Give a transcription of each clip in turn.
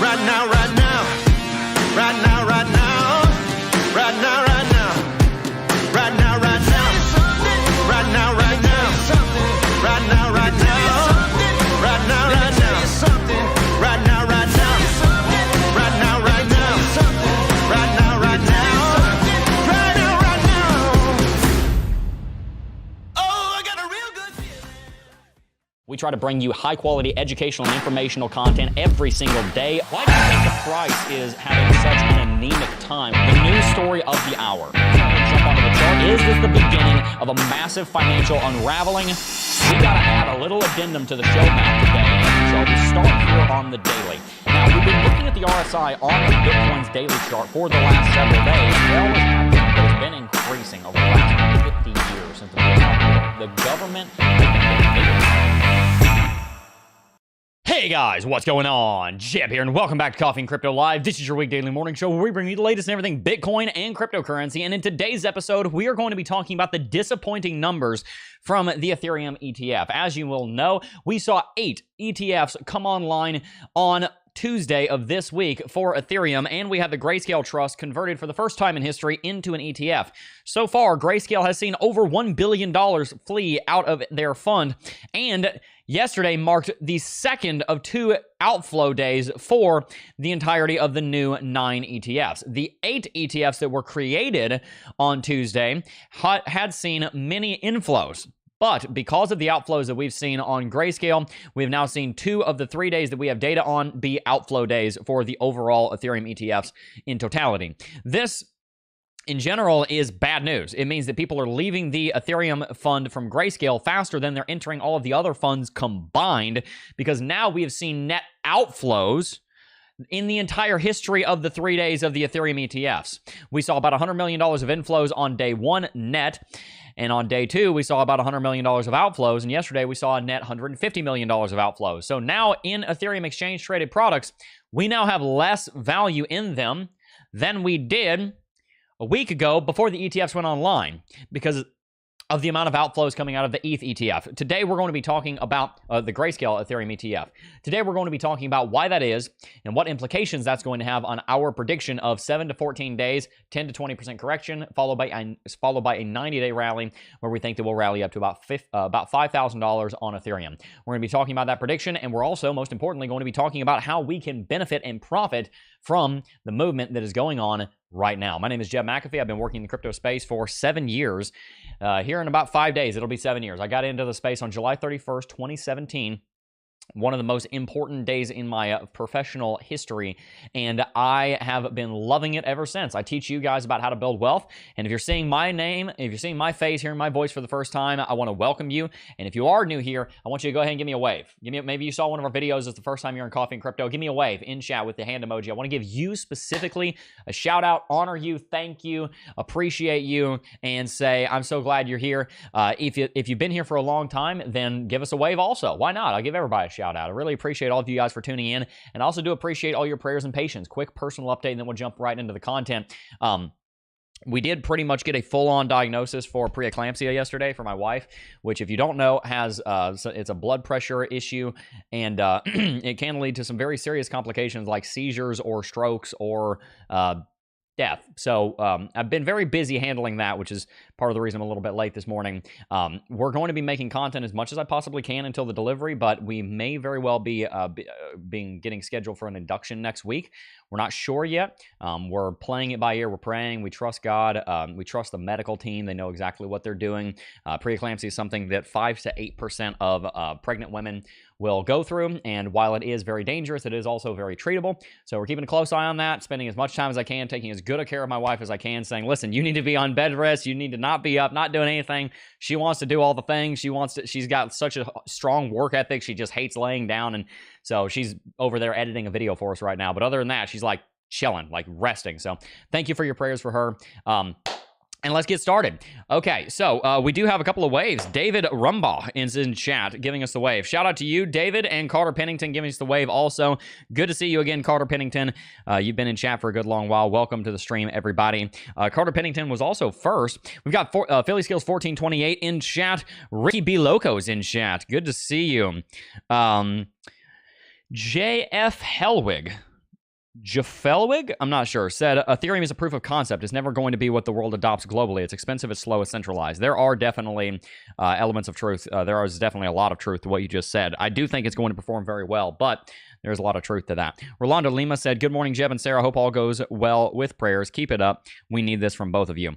Right now, right now. Right now, right now. Right now, right now. Right now, right now. Right now, right now. Right now, right now. Right now, right now. Right now, right now. Right now, right now. Right now, right now. Right now, right now. Oh, I got a real good feeling. We try to bring you high-quality educational and informational content every single day. Why do you think the price is having such an anemic time? The news story of the hour. Jump onto the chart. Is this the beginning of a massive financial unraveling? We got to add a little addendum to the show map today. So we start here on the daily. Now, we've been looking at the RSI on Bitcoin's daily chart for the last several days. Well, what's happening? It's been increasing over the last 50 years since the government has been getting bigger. Hey guys, what's going on? Jeb here, and welcome back to Coffee and Crypto Live. This is your week daily morning show where we bring you the latest in everything Bitcoin and cryptocurrency. And in today's episode, we are going to be talking about the disappointing numbers from the Ethereum ETF. As you will know, we saw 8 ETFs come online on Tuesday of this week for Ethereum, and we had the Grayscale Trust converted for the first time in history into an ETF. So far, Grayscale has seen over $1 billion flee out of their fund, and yesterday marked the second of 2 outflow days for the entirety of the new 9 ETFs. The 8 ETFs that were created on Tuesday had seen many inflows. But because of the outflows that we've seen on Grayscale, we've now seen 2 of the 3 days that we have data on be outflow days for the overall Ethereum ETFs in totality. This, in general, is bad news. It means that people are leaving the Ethereum fund from Grayscale faster than they're entering all of the other funds combined, because now we have seen net outflows in the entire history of the 3 days of the Ethereum ETFs. We saw about $100 million of inflows on day 1 net, and on day 2, we saw about $100 million of outflows, and yesterday we saw a net $150 million of outflows. So now in Ethereum exchange-traded products, we now have less value in them than we did a week ago before the ETFs went online, because of the amount of outflows coming out of the ETH ETF. Today, we're going to be talking about the Grayscale Ethereum ETF. Today, we're going to be talking about why that is and what implications that's going to have on our prediction of 7 to 14 days, 10 to 20% correction, followed by a 90-day rally where we think that we'll rally up to about $5,000 on Ethereum. We're going to be talking about that prediction, and we're also, most importantly, going to be talking about how we can benefit and profit from the movement that is going on right now. My name is Jeb McAfee. I've been working in the crypto space for 7 years. Here in about 5 days, it'll be 7 years. I got into the space on July 31st, 2017. One of the most important days in my professional history, and I have been loving it ever since. I teach you guys about how to build wealth, and if you're seeing my name, if you're seeing my face, hearing my voice for the first time, I want to welcome you. And if you are new here, I want you to go ahead and give me a wave. Maybe you saw one of our videos. It's the first time you're in Coffee and Crypto. Give me a wave in chat with the hand emoji. I want to give you specifically a shout out, honor you, thank you, appreciate you, and say I'm so glad you're here. If you've been here for a long time, then give us a wave also. Why not? I'll give everybody a shout out. I really appreciate all of you guys for tuning in, and I also do appreciate all your prayers and patience. Quick personal update, and then we'll jump right into the content. We did pretty much get a full-on diagnosis for preeclampsia yesterday for my wife, which, if you don't know, has it's a blood pressure issue, and it can lead to some very serious complications like seizures or strokes or death. So I've been very busy handling that, which is part of the reason I'm a little bit late this morning. We're going to be making content as much as I possibly can until the delivery, but we may very well be getting scheduled for an induction next week. We're not sure yet. We're playing it by ear. We're praying. We trust God. We trust the medical team. They know exactly what they're doing. Preeclampsia is something that 5 to 8% of pregnant women will go through, and while it is very dangerous, it is also very treatable. So we're keeping a close eye on that, spending as much time as I can, taking as good a care of my wife as I can, saying, listen, you need to be on bed rest, you need to not be up, not doing anything. She wants to do all the things. She's got such a strong work ethic. She just hates laying down, and so she's over there editing a video for us right now. But other than that, she's like chilling, like resting. So thank you for your prayers for her. And let's get started. Okay, so we do have a couple of waves. David Rumbaugh is in chat giving us the wave. Shout out to you, David, and Carter Pennington giving us the wave also. Good to see you again, Carter Pennington. You've been in chat for a good long while. Welcome to the stream, everybody. Carter Pennington was also first. We've got Philly Skills 1428 in chat. Ricky B. Loco's in chat. Good to see you. JF Helwig. Jafelwig, I'm not sure, said Ethereum is a proof of concept. It's never going to be what the world adopts globally. It's expensive, it's slow, it's centralized. There are definitely elements of truth. There is definitely a lot of truth to what you just said. I do think it's going to perform very well, but there's a lot of truth to that. Rolando Lima said, good morning, Jeb and Sarah. Hope all goes well with prayers. Keep it up. We need this from both of you.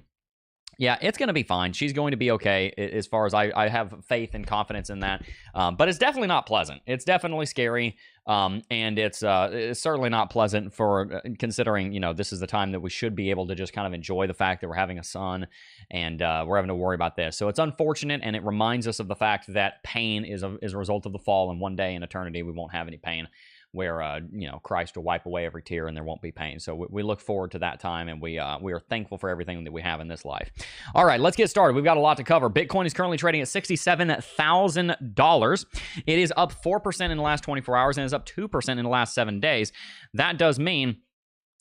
Yeah, it's going to be fine. She's going to be okay as far as I have faith and confidence in that. But it's definitely not pleasant. It's definitely scary. And it's certainly not pleasant for considering, this is the time that we should be able to just kind of enjoy the fact that we're having a son and we're having to worry about this. So it's unfortunate, and it reminds us of the fact that pain is a result of the fall, and one day in eternity we won't have any pain, where Christ will wipe away every tear and there won't be pain. So we look forward to that time, and we are thankful for everything that we have in this life. All right, let's get started. We've got a lot to cover. Bitcoin is currently trading at $67,000. It is up 4% in the last 24 hours and is up 2% in the last 7 days. That does mean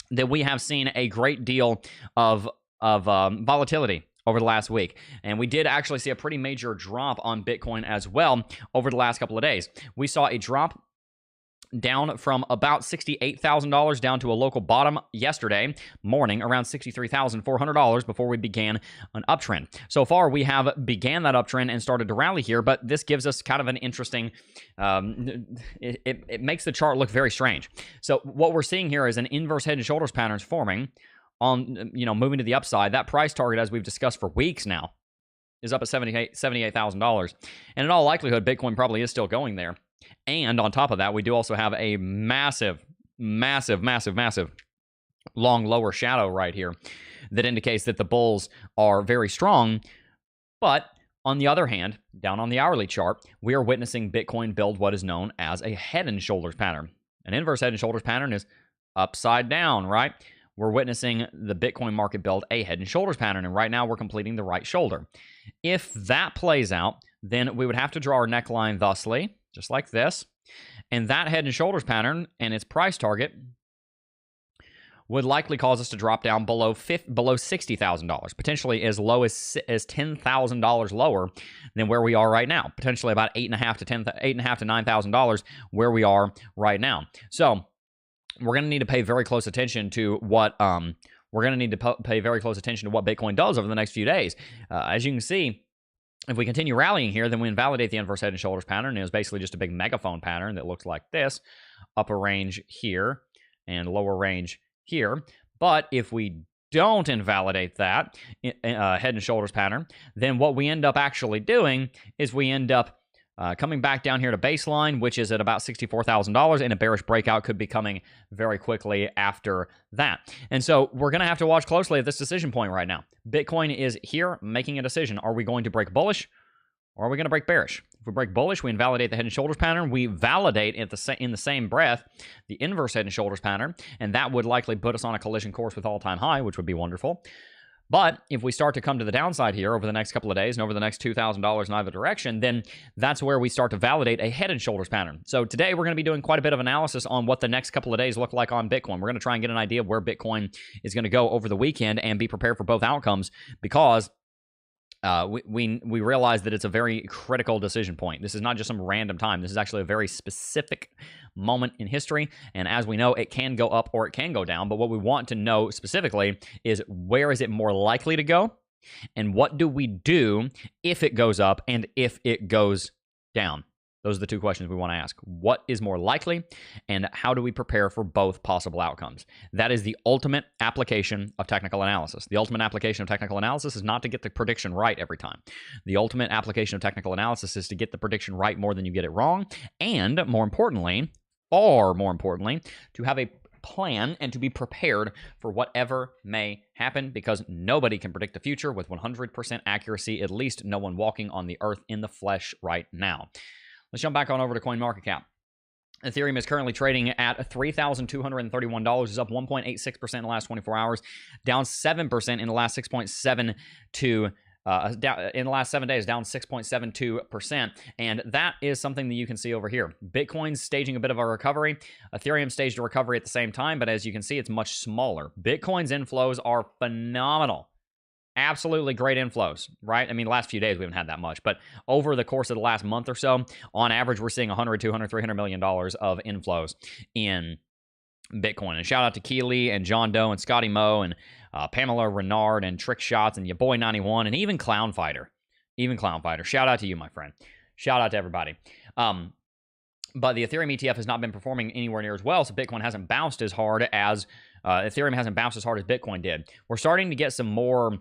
that we have seen a great deal of volatility over the last week. And we did actually see a pretty major drop on Bitcoin as well over the last couple of days. We saw a drop down from about $68,000 down to a local bottom yesterday morning around $63,400 before we began an uptrend. So far, we have began that uptrend and started to rally here, but this gives us kind of an interesting, it makes the chart look very strange. So what we're seeing here is an inverse head and shoulders patterns forming on, moving to the upside. That price target, as we've discussed for weeks now, is up at $78,000. And in all likelihood, Bitcoin probably is still going there. And on top of that, we do also have a massive long lower shadow right here that indicates that the bulls are very strong. But on the other hand, down on the hourly chart, we are witnessing Bitcoin build what is known as a head and shoulders pattern. An inverse head and shoulders pattern is upside down, right? We're witnessing the Bitcoin market build a head and shoulders pattern, and right now we're completing the right shoulder. If that plays out, then we would have to draw our neckline thusly, just like this. And that head and shoulders pattern and its price target would likely cause us to drop down below $60,000, potentially as low as $10,000 lower than where we are right now, potentially about $8,500 to $9,000 where we are right now. So we're going to need to pay very close attention to what Bitcoin does over the next few days. As you can see, if we continue rallying here, then we invalidate the inverse head and shoulders pattern. It was basically just a big megaphone pattern that looks like this, upper range here and lower range here. But if we don't invalidate that head and shoulders pattern, then what we end up actually doing is we end up coming back down here to baseline, which is at about $64,000, and a bearish breakout could be coming very quickly after that. And so we're going to have to watch closely at this decision point right now. Bitcoin is here making a decision. Are we going to break bullish, or are we going to break bearish? If we break bullish, we invalidate the head and shoulders pattern. We validate in the same breath the inverse head and shoulders pattern, and that would likely put us on a collision course with all-time high, which would be wonderful. But if we start to come to the downside here over the next couple of days and over the next $2,000 in either direction, then that's where we start to validate a head and shoulders pattern. So today we're going to be doing quite a bit of analysis on what the next couple of days look like on Bitcoin. We're going to try and get an idea of where Bitcoin is going to go over the weekend and be prepared for both outcomes, because we realize that it's a very critical decision point. This is not just some random time. This is actually a very specific moment in history. And as we know, it can go up or it can go down. But what we want to know specifically is, where is it more likely to go? And what do we do if it goes up and if it goes down? Those are the two questions we want to ask. What is more likely, and how do we prepare for both possible outcomes? That is the ultimate application of technical analysis. The ultimate application of technical analysis is not to get the prediction right every time. The ultimate application of technical analysis is to get the prediction right more than you get it wrong, and more importantly, far more importantly, to have a plan and to be prepared for whatever may happen, because nobody can predict the future with 100% accuracy, at least no one walking on the earth in the flesh right now. Let's jump back on over to CoinMarketCap. Ethereum is currently trading at $3,231. It's up 1.86% in the last 24 hours, down 7% in the last 6.72. In the last 7 days, down 6.72%. And that is something that you can see over here. Bitcoin's staging a bit of a recovery. Ethereum staged a recovery at the same time, but as you can see, it's much smaller. Bitcoin's inflows are phenomenal. Absolutely great inflows, right? I mean, the last few days we haven't had that much, but over the course of the last month or so, on average, we're seeing $100, $200, $300 million of inflows in Bitcoin. And shout out to Keely and John Doe and Scotty Moe and Pamela Renard and Trick Shots and your boy 91 and even Clown Fighter. Shout out to you, my friend. Shout out to everybody. But the Ethereum ETF has not been performing anywhere near as well, so Bitcoin hasn't bounced as hard as Ethereum hasn't bounced as hard as Bitcoin did. We're starting to get some more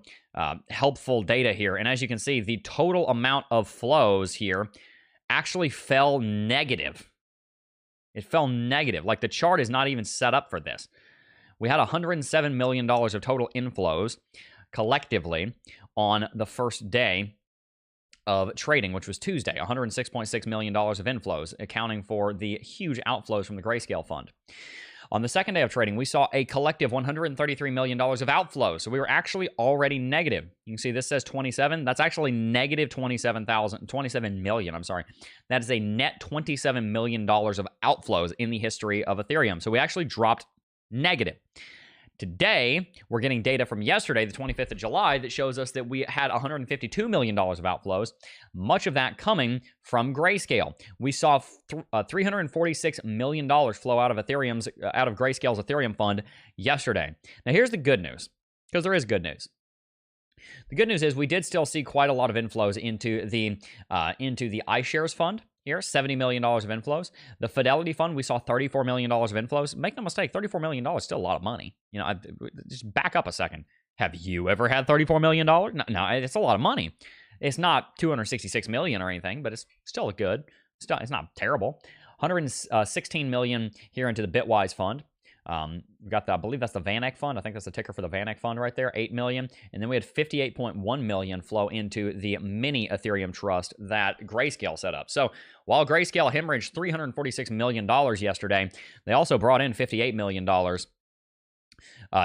helpful data here, and as you can see, the total amount of flows here actually fell negative. It fell negative. Like, the chart is not even set up for this. We had $107 million of total inflows collectively on the first day of trading, which was Tuesday. $106.6 million of inflows, accounting for the huge outflows from the Grayscale fund. On the second day of trading, we saw a collective $133 million of outflows. So we were actually already negative. You can see this says 27. That's actually negative 27 million. I'm sorry. That is a net $27 million of outflows in the history of Ethereum. So we actually dropped negative. Today, we're getting data from yesterday, the 25th of July, that shows us that we had $152 million of outflows, much of that coming from Grayscale. We saw $346 million flow out of Grayscale's Ethereum fund yesterday. Now, here's the good news, because there is good news. The good news is we did still see quite a lot of inflows into the iShares fund. Here, $70 million of inflows. The Fidelity Fund, we saw $34 million of inflows. Make no mistake, $34 million is still a lot of money. You know, just back up a second. Have you ever had $34 million? No, it's a lot of money. It's not $266 million or anything, but it's still good. It's not terrible. $116 million here into the Bitwise Fund. We got I believe that's the VanEck fund. I think that's the ticker for the VanEck fund right there, $8 million. And then we had $58.1 million flow into the mini Ethereum trust that Grayscale set up. So while Grayscale hemorrhaged $346 million yesterday, they also brought in $58 million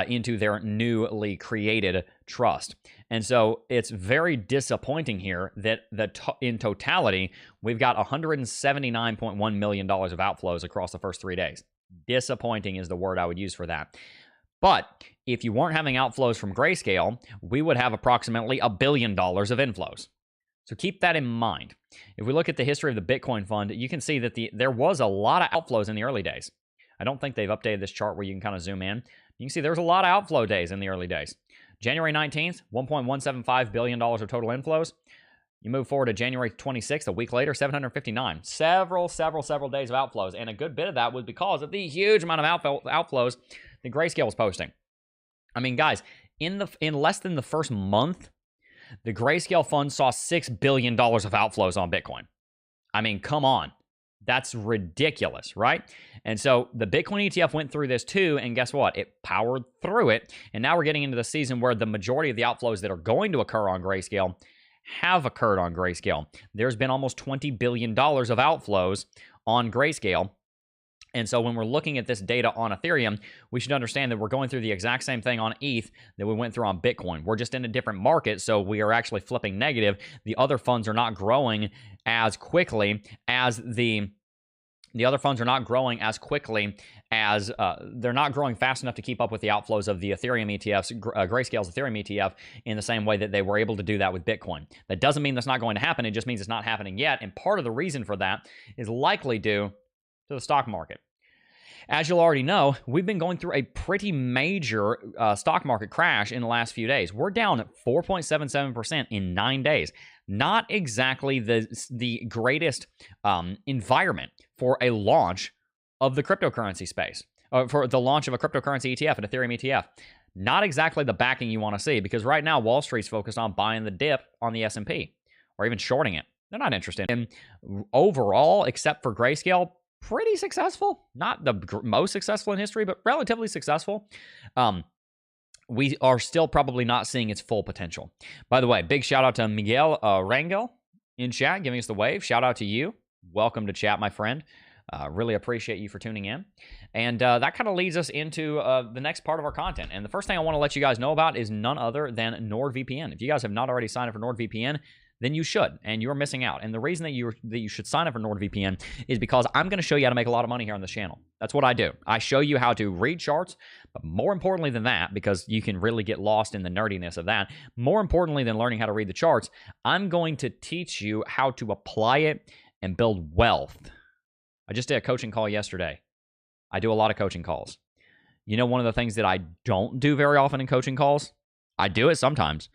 into their newly created trust. And so it's very disappointing here that in totality, we've got $179.1 million of outflows across the first 3 days. Disappointing is the word I would use for that. But if you weren't having outflows from Grayscale, we would have approximately $1 billion of inflows. So keep that in mind. If we look at the history of the Bitcoin fund, you can see that there was a lot of outflows in the early days. I don't think they've updated this chart where you can kind of zoom in. You can see there's a lot of outflow days in the early days. January 19th, $1.175 billion of total inflows. You move forward to January 26th, a week later, 759. Several days of outflows. And a good bit of that was because of the huge amount of outflows that Grayscale was posting. I mean, guys, in less than the first month, the Grayscale fund saw $6 billion of outflows on Bitcoin. I mean, come on. That's ridiculous, right? And so the Bitcoin ETF went through this too, and guess what? It powered through it. And now we're getting into the season where the majority of the outflows that are going to occur on Grayscale have occurred on Grayscale. There's been almost $20 billion of outflows on Grayscale. And so when we're looking at this data on Ethereum, we should understand that we're going through the exact same thing on ETH that we went through on Bitcoin. We're just in a different market, so we are actually flipping negative. The other funds are not growing as quickly as the other funds are not growing as quickly as they're not growing fast enough to keep up with the outflows of the Ethereum ETFs, Grayscale's Ethereum ETF, in the same way that they were able to do that with Bitcoin. That doesn't mean that's not going to happen. It just means it's not happening yet. And part of the reason for that is likely due to the stock market. As you'll already know, we've been going through a pretty major stock market crash in the last few days. We're down at 4.77% in 9 days. Not exactly the greatest environment for a launch of the cryptocurrency space, for the launch of a cryptocurrency ETF, an Ethereum ETF. Not exactly the backing you want to see, because right now Wall Street's focused on buying the dip on the S&P or even shorting it. They're not interested in overall, except for Grayscale. Pretty successful. Not the most successful in history, but relatively successful. We are still probably not seeing its full potential. By the way, big shout out to Miguel Rangel in chat, giving us the wave. Shout out to you. Welcome to chat, my friend. Really appreciate you for tuning in. And that kind of leads us into the next part of our content. And the first thing I want to let you guys know about is none other than NordVPN. If you guys have not already signed up for NordVPN, then you should, and you're missing out. And the reason that you should sign up for NordVPN is because I'm going to show you how to make a lot of money here on this channel. That's what I do. I show you how to read charts, but more importantly than that, because you can really get lost in the nerdiness of that, more importantly than learning how to read the charts, I'm going to teach you how to apply it and build wealth. I just did a coaching call yesterday. I do a lot of coaching calls. You know, one of the things that I don't do very often in coaching calls, I do it sometimes,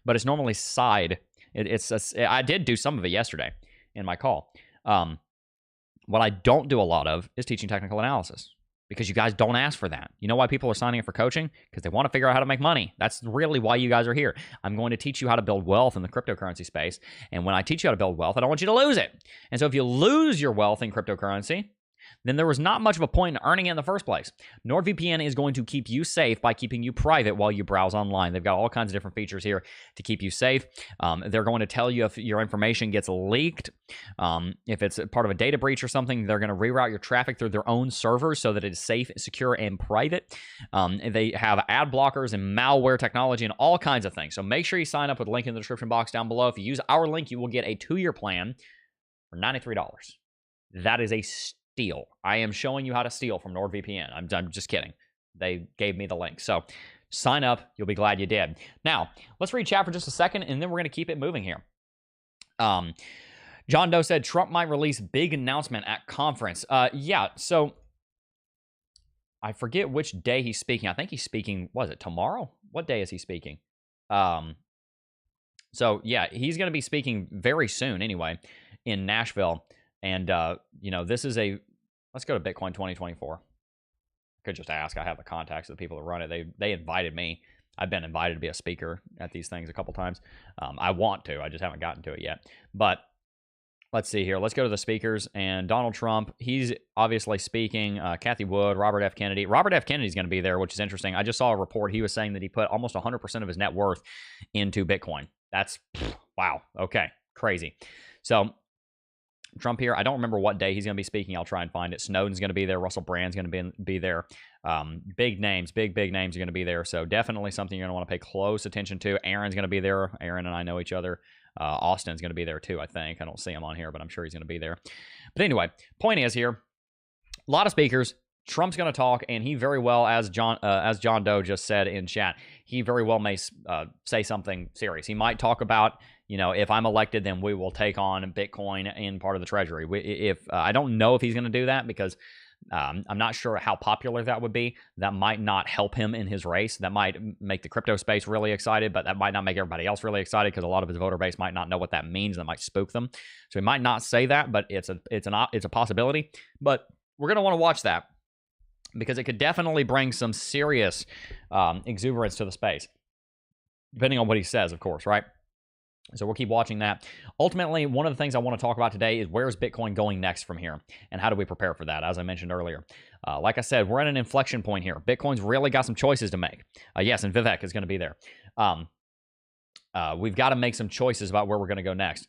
but it's normally side. I did do some of it yesterday in my call. What I don't do a lot of is teaching technical analysis, because you guys don't ask for that. You know why people are signing up for coaching? Because they want to figure out how to make money. That's really why you guys are here. I'm going to teach you how to build wealth in the cryptocurrency space. And when I teach you how to build wealth, I don't want you to lose it. And so if you lose your wealth in cryptocurrency, then there was not much of a point in earning it in the first place. NordVPN is going to keep you safe by keeping you private while you browse online. They've got all kinds of different features here to keep you safe. They're going to tell you if your information gets leaked. If it's part of a data breach or something, they're going to reroute your traffic through their own servers so that it is safe, secure, and private. They have ad blockers and malware technology and all kinds of things. So make sure you sign up with the link in the description box down below. If you use our link, you will get a 2-year plan for $93. That is a steal. I am showing you how to steal from NordVPN. I'm just kidding. They gave me the link. So sign up. You'll be glad you did. Now, let's read chat for just a second, and then we're going to keep it moving here. John Doe said Trump might release big announcement at conference. Yeah, so I forget which day he's speaking. I think he's speaking, was it tomorrow? What day is he speaking? So, yeah, he's going to be speaking very soon anyway in Nashville. And, you know, this is let's go to Bitcoin 2024. I could just ask. I have the contacts of the people that run it. They invited me. I've been invited to be a speaker at these things a couple times. I want to. I just haven't gotten to it yet. But let's see here. Let's go to the speakers. And Donald Trump, he's obviously speaking. Kathy Wood, Robert F. Kennedy. Robert F. Kennedy's going to be there, which is interesting. I just saw a report. He was saying that he put almost 100% of his net worth into Bitcoin. That's, wow. Okay. Crazy. So Trump here, I don't remember what day he's going to be speaking. I'll try and find it. Snowden's going to be there. Russell Brand's going to be there. Big names are going to be there. So definitely something you're going to want to pay close attention to. Aaron's going to be there. Aaron and I know each other. Austin's going to be there too, I think. I don't see him on here, but I'm sure he's going to be there. But anyway, point is here, a lot of speakers. Trump's going to talk, and he very well, as John Doe just said in chat, he very well may say something serious. He might talk about, you know, if I'm elected, then we will take on Bitcoin in part of the treasury. I don't know if he's going to do that, because I'm not sure how popular that would be. That might not help him in his race. That might make the crypto space really excited, but that might not make everybody else really excited, because a lot of his voter base might not know what that means. That might spook them. So he might not say that, but it's a possibility. But we're going to want to watch that, because it could definitely bring some serious exuberance to the space, depending on what he says, of course, right? So we'll keep watching that. Ultimately, one of the things I want to talk about today is where is Bitcoin going next from here, and how do we prepare for that, as I mentioned earlier. Like I said, we're at an inflection point here. Bitcoin's really got some choices to make. Yes, and Vivek is going to be there. We've got to make some choices about where we're going to go next.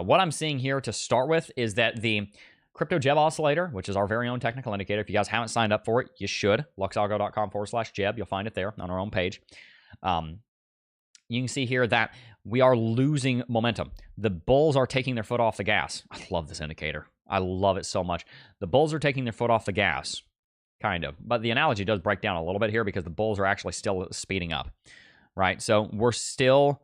What I'm seeing here to start with is that the Crypto Jeb Oscillator, which is our very own technical indicator, if you guys haven't signed up for it, you should. luxalgo.com/Jeb. You'll find it there on our own page. You can see here that we are losing momentum. The bulls are taking their foot off the gas. I love this indicator. I love it so much. The bulls are taking their foot off the gas, kind of. But the analogy does break down a little bit here, because the bulls are actually still speeding up, right? So we're still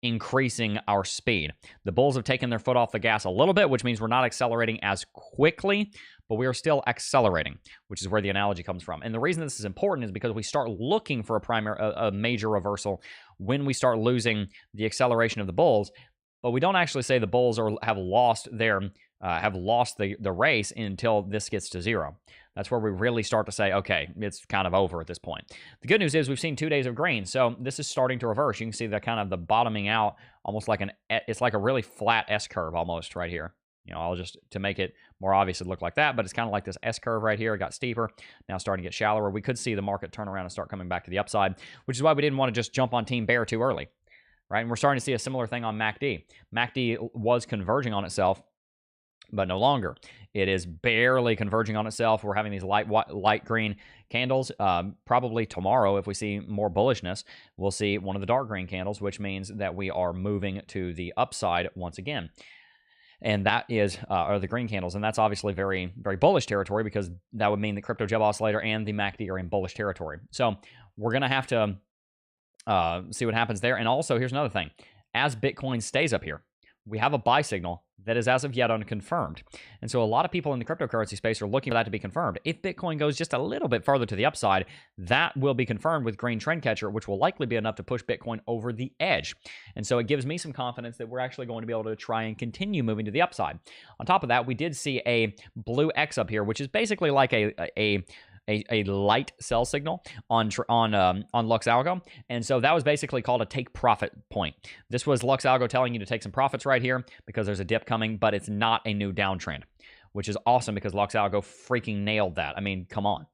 increasing our speed. The bulls have taken their foot off the gas a little bit, which means we're not accelerating as quickly, but we are still accelerating, which is where the analogy comes from. And the reason this is important is because we start looking for a major reversal when we start losing the acceleration of the bulls, but we don't actually say the bulls have lost the race until this gets to zero. That's where we really start to say, okay, it's kind of over at this point. The good news is we've seen 2 days of green, so this is starting to reverse. You can see the kind of the bottoming out, almost like it's like a really flat S curve almost right here. You know, I'll just, to make it more obvious, it looked like that, but it's kind of like this S curve right here. It got steeper, now starting to get shallower. We could see the market turn around and start coming back to the upside, which is why we didn't want to just jump on Team Bear too early, right? And we're starting to see a similar thing on MACD. MACD was converging on itself, but no longer. It is barely converging on itself. We're having these light green candles. Probably tomorrow, if we see more bullishness, we'll see one of the dark green candles, which means that we are moving to the upside once again. And that is, are the green candles. And that's obviously very, very bullish territory, because that would mean the Crypto Jeb Oscillator and the MACD are in bullish territory. So we're going to have to see what happens there. And also, here's another thing. As Bitcoin stays up here, we have a buy signal that is as of yet unconfirmed. And so a lot of people in the cryptocurrency space are looking for that to be confirmed. If Bitcoin goes just a little bit further to the upside, that will be confirmed with green trend catcher, which will likely be enough to push Bitcoin over the edge. And so it gives me some confidence that we're actually going to be able to try and continue moving to the upside. On top of that, we did see a blue X up here, which is basically like a light sell signal on LUX ALGO. And so that was basically called a take profit point. This was LUX ALGO telling you to take some profits right here because there's a dip coming, but it's not a new downtrend, which is awesome because LUX ALGO freaking nailed that. I mean, come on.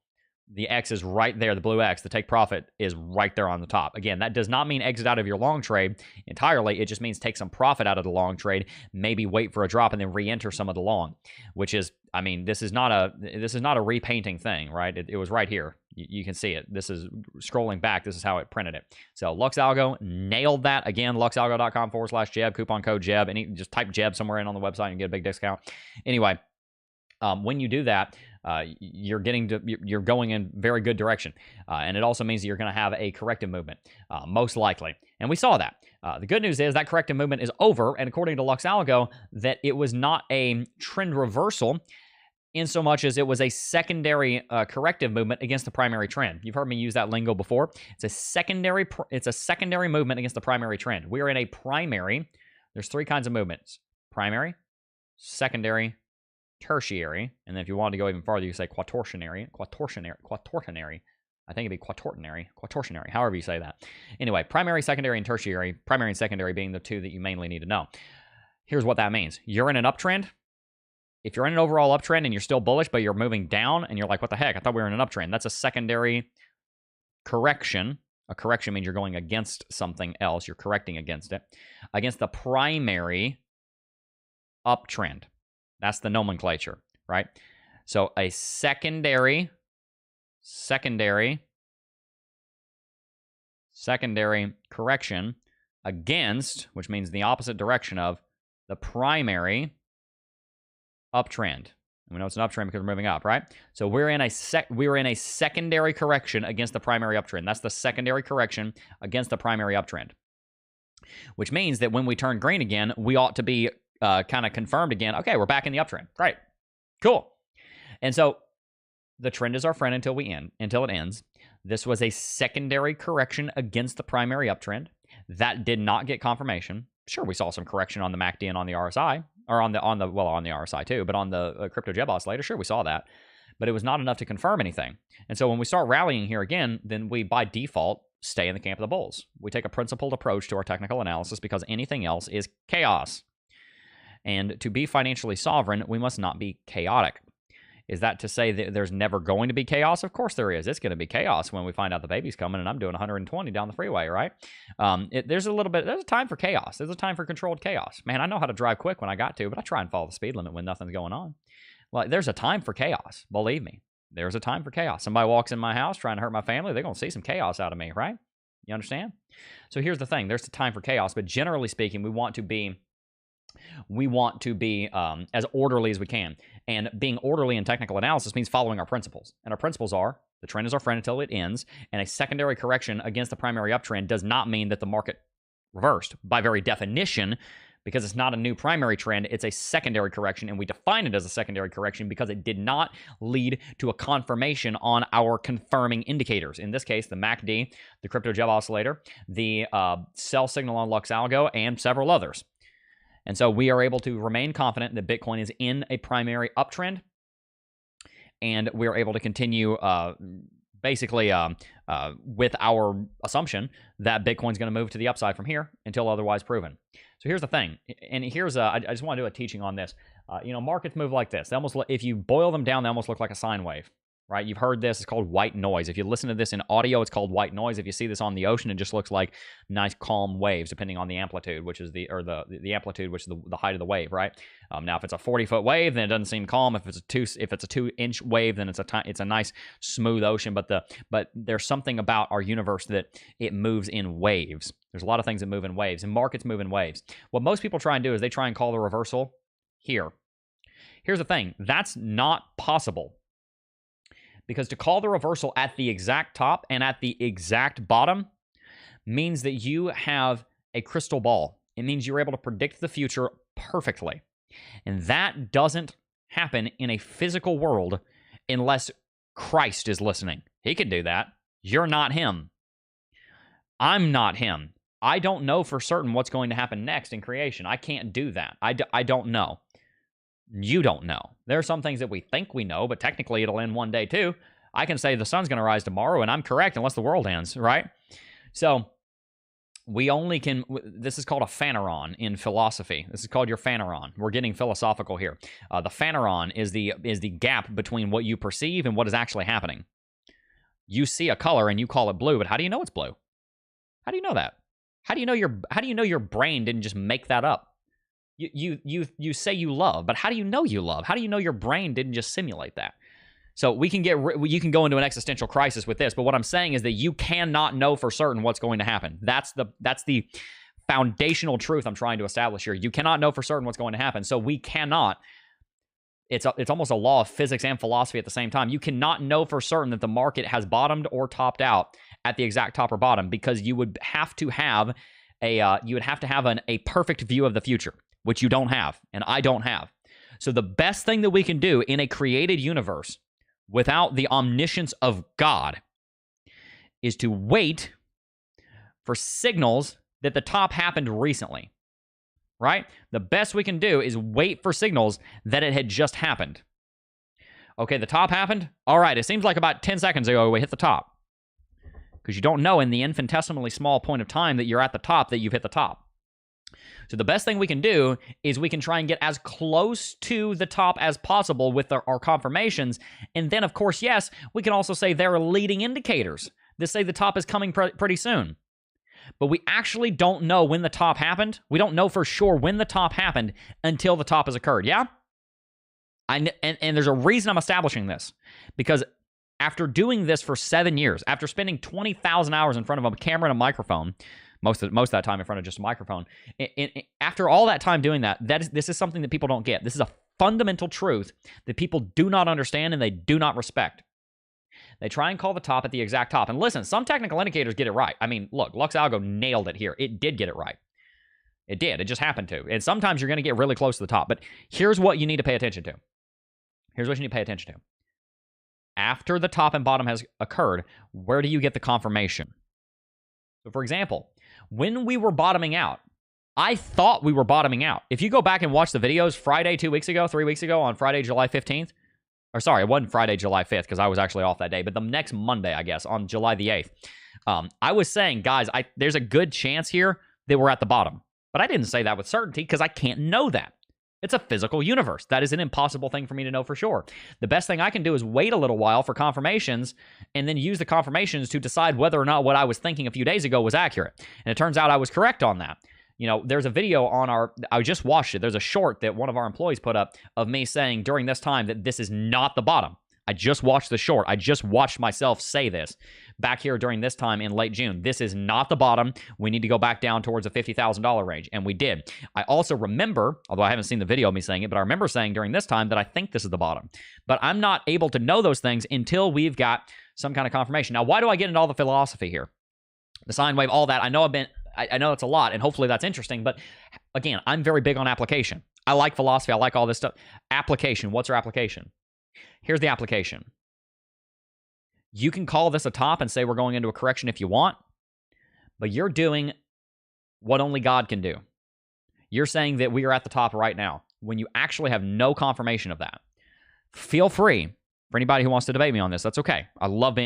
The X is right there, the blue X. The take profit is right there on the top. Again, that does not mean exit out of your long trade entirely. It just means take some profit out of the long trade, maybe wait for a drop and then re-enter some of the long, which is, I mean, this is not a repainting thing, right? It was right here. You can see it. This is scrolling back. This is how it printed it. So LUX ALGO nailed that. Again, luxalgo.com/Jeb, coupon code Jeb, and just type Jeb somewhere in on the website and get a big discount. Anyway, when you do that, you're going in very good direction. And it also means that you're going to have a corrective movement, most likely. And we saw that. The good news is that corrective movement is over. And according to LUX ALGO, that it was not a trend reversal in so much as it was a secondary corrective movement against the primary trend. You've heard me use that lingo before. It's a secondary movement against the primary trend. We are in a primary. There's three kinds of movements: primary, secondary, tertiary, and then if you wanted to go even farther, you say quatortionary. I think it'd be quatortionary, however you say that. Anyway, primary, secondary, and tertiary. Primary and secondary being the two that you mainly need to know. Here's what that means. You're in an uptrend. If you're in an overall uptrend and you're still bullish, but you're moving down and you're like, what the heck? I thought we were in an uptrend. That's a secondary correction. A correction means you're going against something else. You're correcting against it. Against the primary uptrend. That's the nomenclature, right? So a secondary correction against, which means the opposite direction of the primary uptrend. And we know it's an uptrend because we're moving up, right? So we're in a secondary correction against the primary uptrend. That's the secondary correction against the primary uptrend, which means that when we turn green again, we ought to be kind of confirmed again. Okay, we're back in the uptrend. Great. Cool. And so the trend is our friend until it ends. This was a secondary correction against the primary uptrend. That did not get confirmation. Sure, we saw some correction on the MACD and on the RSI, or on the RSI too, but on the crypto Jeb oscillator, sure, we saw that. But it was not enough to confirm anything. And so when we start rallying here again, then we by default stay in the camp of the bulls. We take a principled approach to our technical analysis because anything else is chaos. And to be financially sovereign, we must not be chaotic. Is that to say that there's never going to be chaos? Of course there is. It's going to be chaos when we find out the baby's coming and I'm doing 120 down the freeway, right? There's a time for chaos. There's a time for controlled chaos. Man, I know how to drive quick when I got to, but I try and follow the speed limit when nothing's going on. Like, there's a time for chaos. Believe me, there's a time for chaos. Somebody walks in my house trying to hurt my family, they're going to see some chaos out of me, right? You understand? So here's the thing. There's a time for chaos, but generally speaking, we want to be as orderly as we can. And being orderly in technical analysis means following our principles. And our principles are, the trend is our friend until it ends, and a secondary correction against the primary uptrend does not mean that the market reversed. By very definition, because it's not a new primary trend, it's a secondary correction, and we define it as a secondary correction because it did not lead to a confirmation on our confirming indicators. In this case, the MACD, the crypto Jeb oscillator, the sell signal on LUX ALGO, and several others. And so we are able to remain confident that Bitcoin is in a primary uptrend, and we're able to continue basically with our assumption that Bitcoin's going to move to the upside from here until otherwise proven. So here's the thing, and here's I just want to do a teaching on this. Markets move like this. They almost, if you boil them down, they almost look like a sine wave. Right? You've heard this. It's called white noise. If you listen to this in audio, it's called white noise. If you see this on the ocean, it just looks like nice calm waves, depending on the amplitude, which is the amplitude, which is the height of the wave, right? Now, if it's a 40-foot wave, then it doesn't seem calm. If it's a 2-inch wave, then it's a nice smooth ocean. But there's something about our universe that it moves in waves. There's a lot of things that move in waves, and markets move in waves. What most people try and do is they try and call the reversal here. Here's the thing. That's not possible. Because to call the reversal at the exact top and at the exact bottom means that you have a crystal ball It means you're able to predict the future perfectly. And that doesn't happen in a physical world unless Christ is listening. He can do that. You're not him. I'm not him. I don't know for certain what's going to happen next in creation. I can't do that. I don't know. You don't know. There are some things that we think we know, but technically it'll end one day too. I can say the sun's going to rise tomorrow, and I'm correct unless the world ends, right? So we only can, this is called a phaneron in philosophy. This is called your phaneron. We're getting philosophical here. The phaneron is the gap between what you perceive and what is actually happening. You see a color and you call it blue, but how do you know it's blue? How do you know that? How do you know your brain didn't just make that up? You say you love, but how do you know you love? How do you know your brain didn't just simulate that? So you can go into an existential crisis with this, but what I'm saying is that you cannot know for certain what's going to happen. That's the foundational truth I'm trying to establish here. You cannot know for certain what's going to happen. So we cannot. It's almost a law of physics and philosophy at the same time. You cannot know for certain that the market has bottomed or topped out at the exact top or bottom, because you would have to have a perfect view of the future, which you don't have, and I don't have. So the best thing that we can do in a created universe without the omniscience of God is to wait for signals that the top happened recently, right? The best we can do is wait for signals that it had just happened. Okay, the top happened. All right, it seems like about 10 seconds ago we hit the top. Because you don't know in the infinitesimally small point of time that you're at the top that you've hit the top. So the best thing we can do is we can try and get as close to the top as possible with our confirmations. And then, of course, yes, we can also say there are leading indicators that say the top is coming pretty soon. But we actually don't know when the top happened. We don't know for sure when the top happened until the top has occurred, yeah? And there's a reason I'm establishing this. Because after doing this for 7 years, after spending 20,000 hours in front of a camera and a microphone, most of that time in front of just a microphone, after all that time doing that, this is something that people don't get. This is a fundamental truth that people do not understand and they do not respect. They try and call the top at the exact top. And listen, some technical indicators get it right. I mean, look, LUX ALGO nailed it here. It did get it right. It did. It just happened to. And sometimes you're going to get really close to the top. But here's what you need to pay attention to. Here's what you need to pay attention to. After the top and bottom has occurred, where do you get the confirmation? So, for example, when we were bottoming out, I thought we were bottoming out. If you go back and watch the videos Friday 3 weeks ago, on Friday, July 15th, or sorry, it wasn't Friday, July 5th, because I was actually off that day, but the next Monday, I guess, on July the 8th, I was saying, guys, there's a good chance here that we're at the bottom. But I didn't say that with certainty because I can't know that. It's a physical universe. That is an impossible thing for me to know for sure. The best thing I can do is wait a little while for confirmations and then use the confirmations to decide whether or not what I was thinking a few days ago was accurate. And it turns out I was correct on that. You know, there's a video on I just watched it. There's a short that one of our employees put up of me saying during this time that this is not the bottom. I just watched the short. I just watched myself say this back here during this time in late June. This is not the bottom. We need to go back down towards the $50,000 range. And we did. I also remember, although I haven't seen the video of me saying it, but I remember saying during this time that I think this is the bottom. But I'm not able to know those things until we've got some kind of confirmation. Now, why do I get into all the philosophy here? The sine wave, all that. I know it's a lot, and hopefully that's interesting. But again, I'm very big on application. I like philosophy. I like all this stuff. Application. What's our application? Here's the application. You can call this a top and say we're going into a correction if you want, but you're doing what only God can do. You're saying that we are at the top right now when you actually have no confirmation of that. Feel free for anybody who wants to debate me on this. That's okay. I love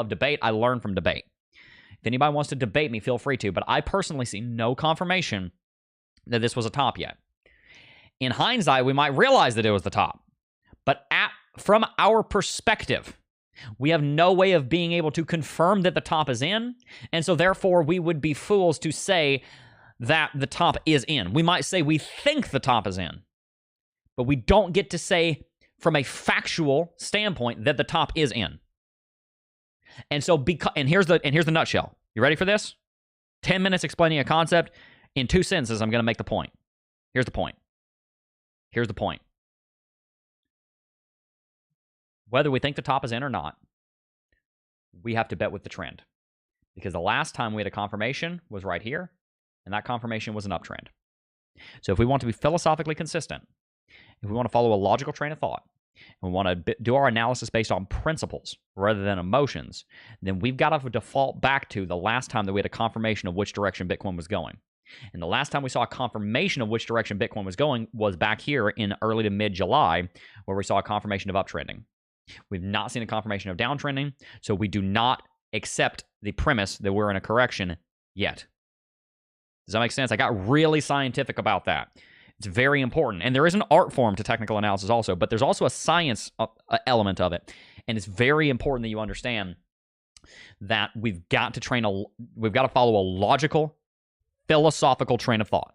debate. I learn from debate. If anybody wants to debate me, feel free to, but I personally see no confirmation that this was a top yet. In hindsight, we might realize that it was the top. But from our perspective, we have no way of being able to confirm that the top is in, and so therefore we would be fools to say that the top is in. We might say we think the top is in, but we don't get to say from a factual standpoint that the top is in. And so, here's the nutshell. You ready for this? 10 minutes explaining a concept. In 2 sentences, I'm going to make the point. Here's the point. Here's the point. Whether we think the top is in or not, we have to bet with the trend. Because the last time we had a confirmation was right here. and that confirmation was an uptrend. So if we want to be philosophically consistent, if we want to follow a logical train of thought, and we want to do our analysis based on principles rather than emotions, then we've got to default back to the last time that we had a confirmation of which direction Bitcoin was going. And the last time we saw a confirmation of which direction Bitcoin was going was back here in early to mid-July, where we saw a confirmation of uptrending. We've not seen a confirmation of downtrending, so we do not accept the premise that we're in a correction yet. Does that make sense? I got really scientific about that. It's very important. And there is an art form to technical analysis also, but there's also a science element of it. And it's very important that you understand that we've got to follow a logical, philosophical train of thought.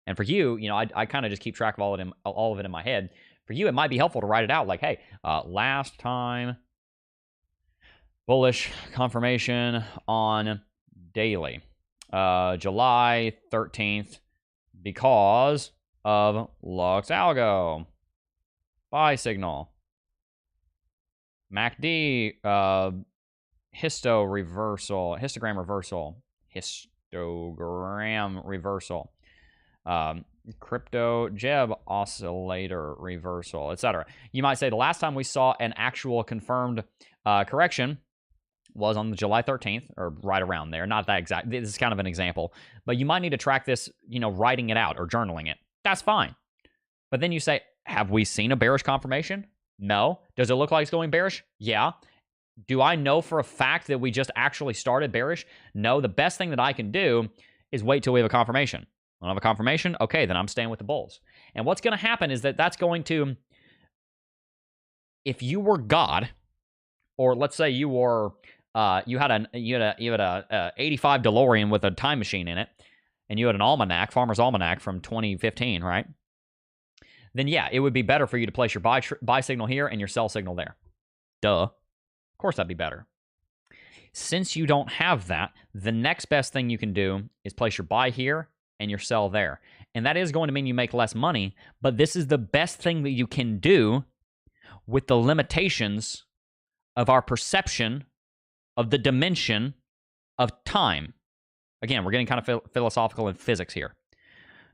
And for you, I kind of just keep track of all of it in my head. For you, it might be helpful to write it out like, hey, last time bullish confirmation on daily, July 13th, because of LUX Algo, buy signal, MACD, histogram reversal, crypto Jeb oscillator reversal, etc. You might say the last time we saw an actual confirmed correction was on the July 13th, or right around there. Not that exact. This is kind of an example. But you might need to track this, writing it out or journaling it. That's fine. But then you say, have we seen a bearish confirmation? No. Does it look like it's going bearish? Yeah. Do I know for a fact that we just actually started bearish? No. The best thing that I can do is wait till we have a confirmation. I don't have a confirmation? Okay, then I'm staying with the bulls. And what's going to happen is that's going to, if you were God, or let's say you were, you had a 85 DeLorean with a time machine in it, and you had an almanac, Farmer's Almanac from 2015, right? Then yeah, it would be better for you to place your buy signal here and your sell signal there. Duh. Of course that'd be better. Since you don't have that, the next best thing you can do is place your buy here and your sell there. And that is going to mean you make less money, but this is the best thing that you can do with the limitations of our perception of the dimension of time. Again, we're getting kind of philosophical in physics here.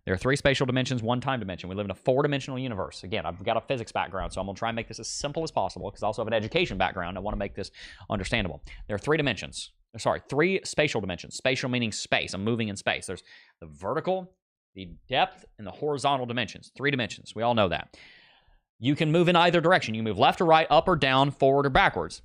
There are 3 spatial dimensions, 1 time dimension. We live in a 4-dimensional universe. Again, I've got a physics background, so I'm going to try and make this as simple as possible because I also have an education background. I want to make this understandable. There are 3 dimensions. Sorry, 3 spatial dimensions. Spatial meaning space. I'm moving in space. There's the vertical, the depth, and the horizontal dimensions. 3 dimensions. We all know that. You can move in either direction. You can move left or right, up or down, forward or backwards.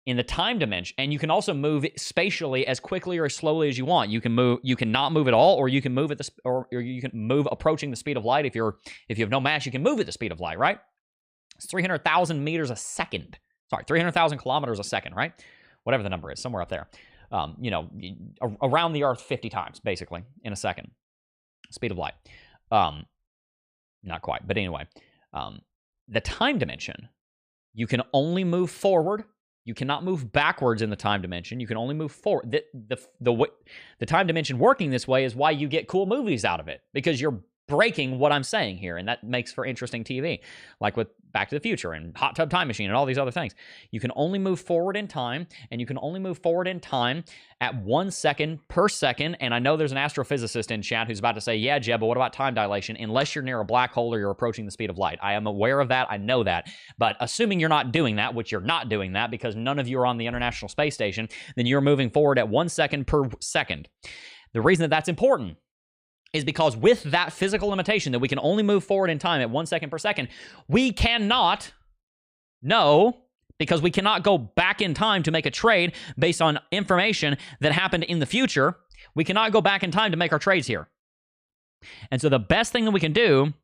In the time dimension, and you can also move spatially as quickly or as slowly as you want. You can move. You can not move at all, or you can move at the or you can move approaching the speed of light. If you have no mass, you can move at the speed of light. Right? It's 300,000 meters a second. Sorry, 300,000 kilometers a second. Right? Whatever the number is, somewhere up there. Around the Earth 50 times, basically, in a second. Speed of light. Not quite, but anyway. The time dimension, you can only move forward. You cannot move backwards in the time dimension. You can only move forward. The time dimension working this way is why you get cool movies out of it, because you're breaking what I'm saying here, and that makes for interesting TV, like with Back to the Future and Hot Tub Time Machine and all these other things. You can only move forward in time, and you can only move forward in time at 1 second per second. And I know there's an astrophysicist in chat who's about to say, yeah, Jeb, but what about time dilation? Unless you're near a black hole or you're approaching the speed of light. I am aware of that. I know that. But assuming you're not doing that, which you're not doing that because none of you are on the International Space Station, then you're moving forward at 1 second per second. The reason that that's important is because with that physical limitation that we can only move forward in time at 1 second per second, we cannot know, because we cannot go back in time to make a trade based on information that happened in the future. We cannot go back in time to make our trades here. And so the best thing that we can do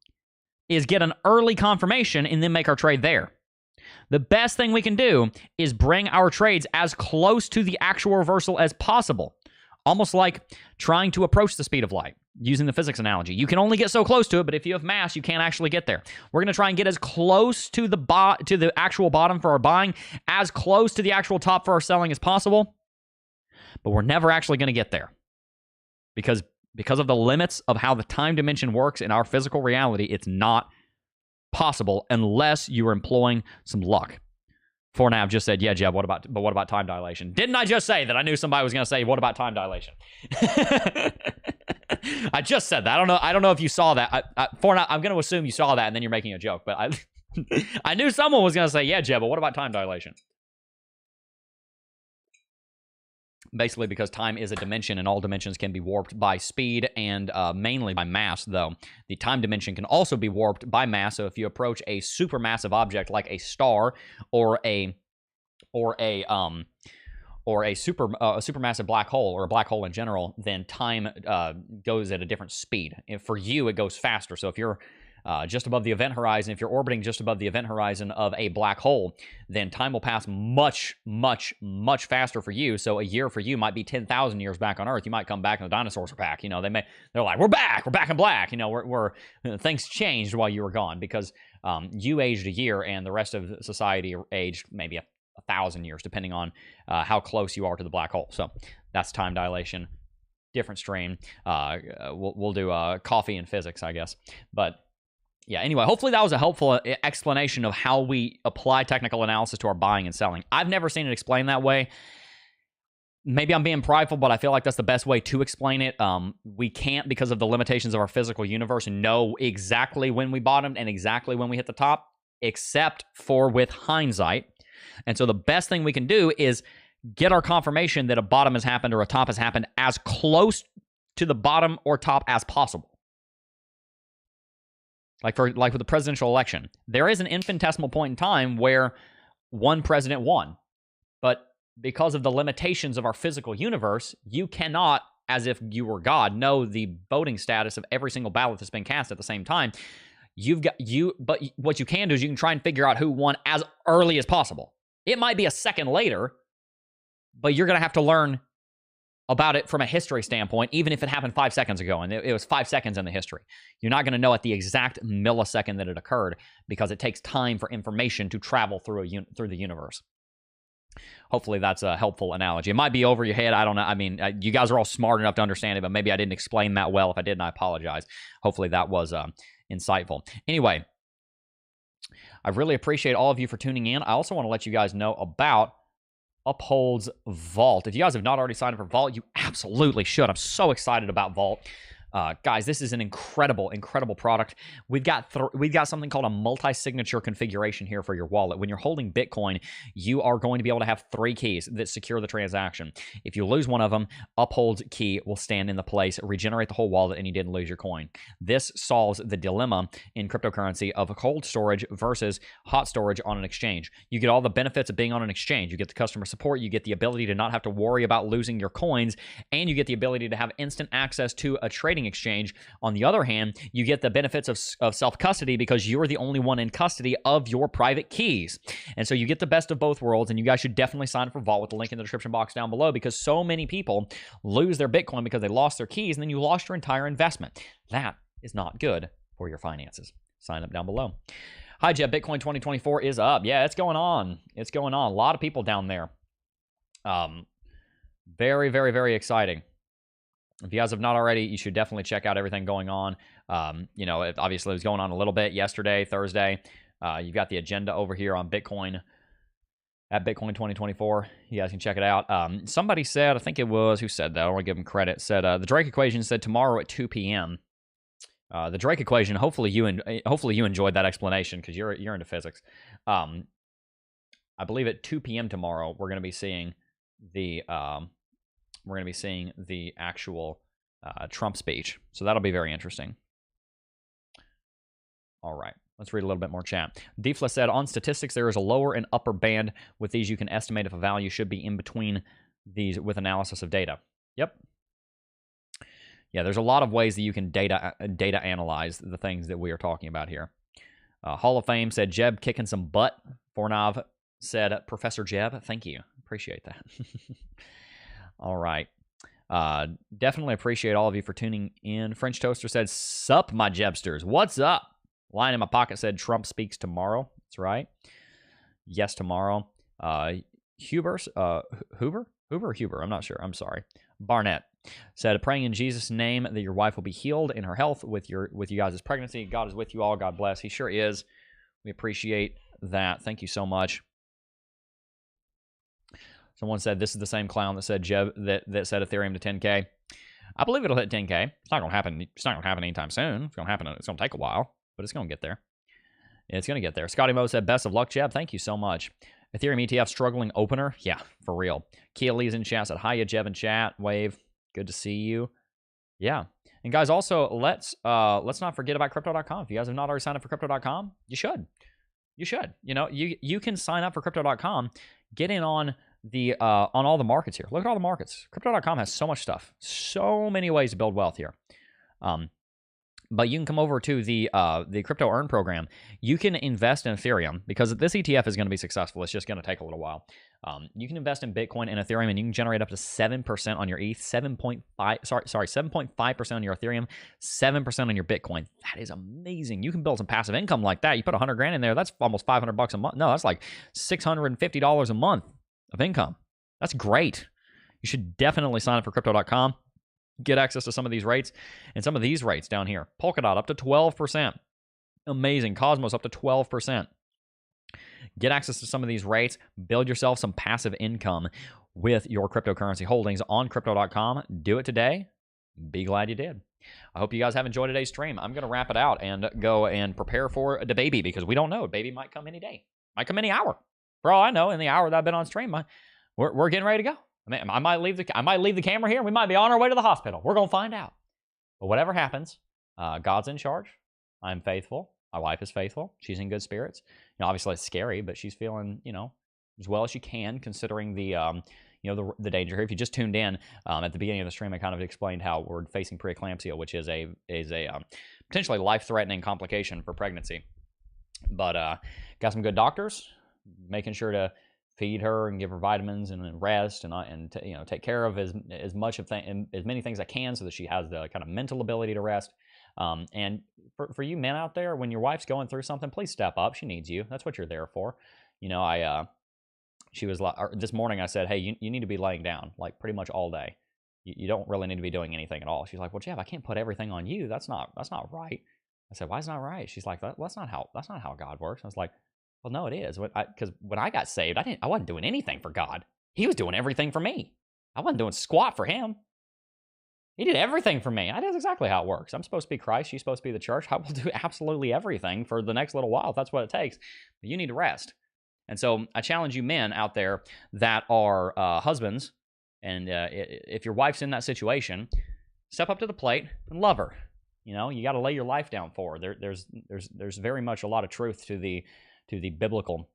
is get an early confirmation and then make our trade there. The best thing we can do is bring our trades as close to the actual reversal as possible. Almost like trying to approach the speed of light, using the physics analogy. You can only get so close to it, but if you have mass, you can't actually get there. We're going to try and get as close to the actual bottom for our buying, as close to the actual top for our selling as possible, but we're never actually going to get there. Because of the limits of how the time dimension works in our physical reality, it's not possible unless you are employing some luck. Fornav just said, yeah, Jeb, what about time dilation? Didn't I just say that I knew somebody was going to say, what about time dilation? I just said that. I don't know if you saw that. Fortnite, I'm going to assume you saw that and then you're making a joke. But I knew someone was going to say, yeah, Jeb, but what about time dilation? Basically because time is a dimension and all dimensions can be warped by speed and mainly by mass, though. The time dimension can also be warped by mass. So if you approach a supermassive object like a star or a supermassive black hole or a black hole in general, then time goes at a different speed. And for you, it goes faster. So if you're just above the event horizon, if you're orbiting just above the event horizon of a black hole, then time will pass much, much, much faster for you. So a year for you might be 10,000 years back on Earth. You might come back and the dinosaurs are back. You know, they're like, we're back in black. You know, things changed while you were gone because you aged a year and the rest of society aged maybe 1,000 years, depending on how close you are to the black hole. So that's time dilation. Different stream. We'll do coffee and physics, I guess. But yeah, anyway, hopefully that was a helpful explanation of how we apply technical analysis to our buying and selling. I've never seen it explained that way. Maybe I'm being prideful, but I feel like that's the best way to explain it. We can't, because of the limitations of our physical universe, know exactly when we bottomed and exactly when we hit the top, except for with hindsight. And so the best thing we can do is get our confirmation that a bottom has happened or a top has happened as close to the bottom or top as possible. Like with the presidential election, there is an infinitesimal point in time where one president won. But because of the limitations of our physical universe, you cannot, as if you were God, know the voting status of every single ballot that's been cast at the same time. But what you can do is you can try and figure out who won as early as possible. It might be a second later, but you're going to have to learn about it from a history standpoint, even if it happened 5 seconds ago, and it was 5 seconds in the history. You're not going to know at the exact millisecond that it occurred because it takes time for information to travel through the universe. Hopefully that's a helpful analogy. It might be over your head. I don't know. I mean, you guys are all smart enough to understand it, but maybe I didn't explain that well. If I didn't, I apologize. Hopefully that was insightful. Anyway, I really appreciate all of you for tuning in. I also want to let you guys know about Uphold's Vault. If you guys have not already signed up for Vault, you absolutely should. I'm so excited about Vault. Guys, this is an incredible, incredible product. We've got something called a multi-signature configuration here for your wallet. When you're holding Bitcoin, you are going to be able to have 3 keys that secure the transaction. If you lose one of them, Uphold's key will stand in the place, regenerate the whole wallet, and you didn't lose your coin. This solves the dilemma in cryptocurrency of cold storage versus hot storage on an exchange. You get all the benefits of being on an exchange. You get the customer support, you get the ability to not have to worry about losing your coins, and you get the ability to have instant access to a trading exchange. On the other hand, you get the benefits of self-custody because you're the only one in custody of your private keys. And so you get the best of both worlds, and you guys should definitely sign up for Vault with the link in the description box down below because so many people lose their Bitcoin because they lost their keys, and then you lost your entire investment. That is not good for your finances. Sign up down below. Hi, Jeb. Bitcoin 2024 is up. Yeah, it's going on. It's going on. A lot of people down there. Very, very, very exciting. If you guys have not already, you should definitely check out everything going on. You know, obviously it was going on a little bit yesterday, Thursday. You've got the agenda over here on Bitcoin at Bitcoin 2024. You guys can check it out. Somebody said, I think it was, who said that? I don't want to give them credit. Said the Drake equation said tomorrow at 2 p.m. The Drake equation. Hopefully you enjoyed that explanation because you're into physics. I believe at 2 p.m. tomorrow we're going to be seeing the actual Trump speech. So that'll be very interesting. All right. Let's read a little bit more chat. Defla said, on statistics, there is a lower and upper band. With these, you can estimate if a value should be in between these with analysis of data. Yep. Yeah, there's a lot of ways that you can data analyze the things that we are talking about here. Hall of Fame said, Jeb kicking some butt. Fornov said, Professor Jeb. Thank you. Appreciate that. All right. Definitely appreciate all of you for tuning in. French Toaster said, sup, my Jebsters. What's up? Line in my pocket said, Trump speaks tomorrow. That's right. Yes, tomorrow. Hoover? I'm not sure. I'm sorry. Barnett said, praying in Jesus' name that your wife will be healed in her health with you guys' pregnancy. God is with you all. God bless. He sure is. We appreciate that. Thank you so much. Someone said this is the same clown that said that said Ethereum to 10K. I believe it'll hit 10K. It's not gonna happen. It's not gonna happen anytime soon. It's gonna happen. It's gonna take a while, but it's gonna get there. It's gonna get there. Scotty Mo said, "Best of luck, Jeb." Thank you so much. Ethereum ETF struggling opener. Yeah, for real. Kia Lee's in chat said, "Hiya, Jeb in chat. Wave. Good to see you." Yeah. And guys, also let's not forget about crypto.com. If you guys have not already signed up for crypto.com, you should. You should. You know, you can sign up for crypto.com, get in on the on all the markets here. Look at all the markets. Crypto.com has so much stuff. So many ways to build wealth here. But you can come over to the crypto earn program. You can invest in Ethereum because this ETF is going to be successful. It's just going to take a little while. You can invest in Bitcoin and Ethereum, and you can generate up to 7% on your ETH, 7.5% on your Ethereum, 7% on your Bitcoin. That is amazing. You can build some passive income like that. You put 100 grand in there, that's almost $500 a month. No, that's like $650 a month of income. That's great. You should definitely sign up for crypto.com. Get access to some of these rates and some of these rates down here. Polkadot up to 12%. Amazing. Cosmos up to 12%. Get access to some of these rates. Build yourself some passive income with your cryptocurrency holdings on crypto.com. Do it today. Be glad you did. I hope you guys have enjoyed today's stream. I'm going to wrap it out and go and prepare for the baby because we don't know. Baby might come any day. Might come any hour. For all I know, in the hour that I've been on stream, we're getting ready to go. I mean, I might leave the camera here. We might be on our way to the hospital. We're going to find out. But whatever happens, God's in charge. I'm faithful. My wife is faithful. She's in good spirits. You know, obviously it's scary, but she's feeling, you know, as well as she can, considering the, you know, the danger here. If you just tuned in at the beginning of the stream, I kind of explained how we're facing preeclampsia, which is a potentially life-threatening complication for pregnancy. But got some good doctors, making sure to feed her and give her vitamins and rest and you know, take care of as many things I can so that she has the kind of mental ability to rest. And for you men out there, when your wife's going through something, please step up. She needs you. That's what you're there for. You know, she was like, this morning I said, hey, you need to be laying down like pretty much all day. You don't really need to be doing anything at all. She's like, well, Jeff, I can't put everything on you. That's not right. I said, why is it not right? She's like, that's not how God works. I was like, well, no, it is. Because when I got saved, I wasn't doing anything for God. He was doing everything for me. I wasn't doing squat for him. He did everything for me. That's exactly how it works. I'm supposed to be Christ. She's supposed to be the church. I will do absolutely everything for the next little while if that's what it takes. But you need to rest. And so I challenge you men out there that are husbands, and if your wife's in that situation, step up to the plate and love her. You know, you got to lay your life down for her. There's very much a lot of truth to the biblical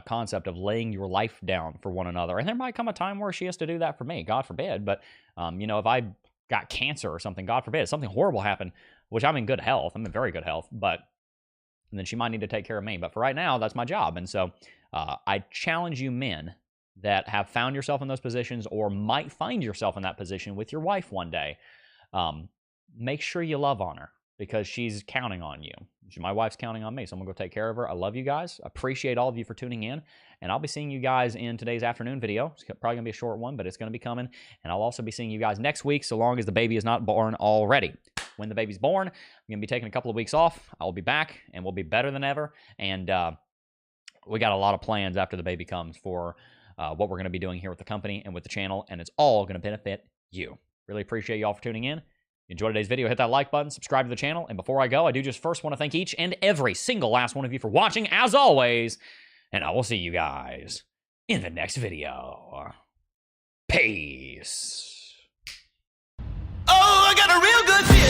concept of laying your life down for one another. And there might come a time where she has to do that for me, God forbid. But, you know, if I got cancer or something, God forbid, something horrible happened, which I'm in good health. I'm in very good health. But then she might need to take care of me. But for right now, that's my job. And so I challenge you men that have found yourself in those positions or might find yourself in that position with your wife one day. Make sure you love on her, because she's counting on you. My wife's counting on me, so I'm going to go take care of her. I love you guys. Appreciate all of you for tuning in, and I'll be seeing you guys in today's afternoon video. It's probably going to be a short one, but it's going to be coming, and I'll also be seeing you guys next week, so long as the baby is not born already. When the baby's born, I'm going to be taking a couple of weeks off. I'll be back, and we'll be better than ever, and we got a lot of plans after the baby comes for what we're going to be doing here with the company and with the channel, and it's all going to benefit you. Really appreciate you all for tuning in. Enjoy today's video, hit that like button, subscribe to the channel, and before I go, I do just first want to thank each and every single last one of you for watching, as always, and I will see you guys in the next video. Peace. Oh, I got a real good feeling.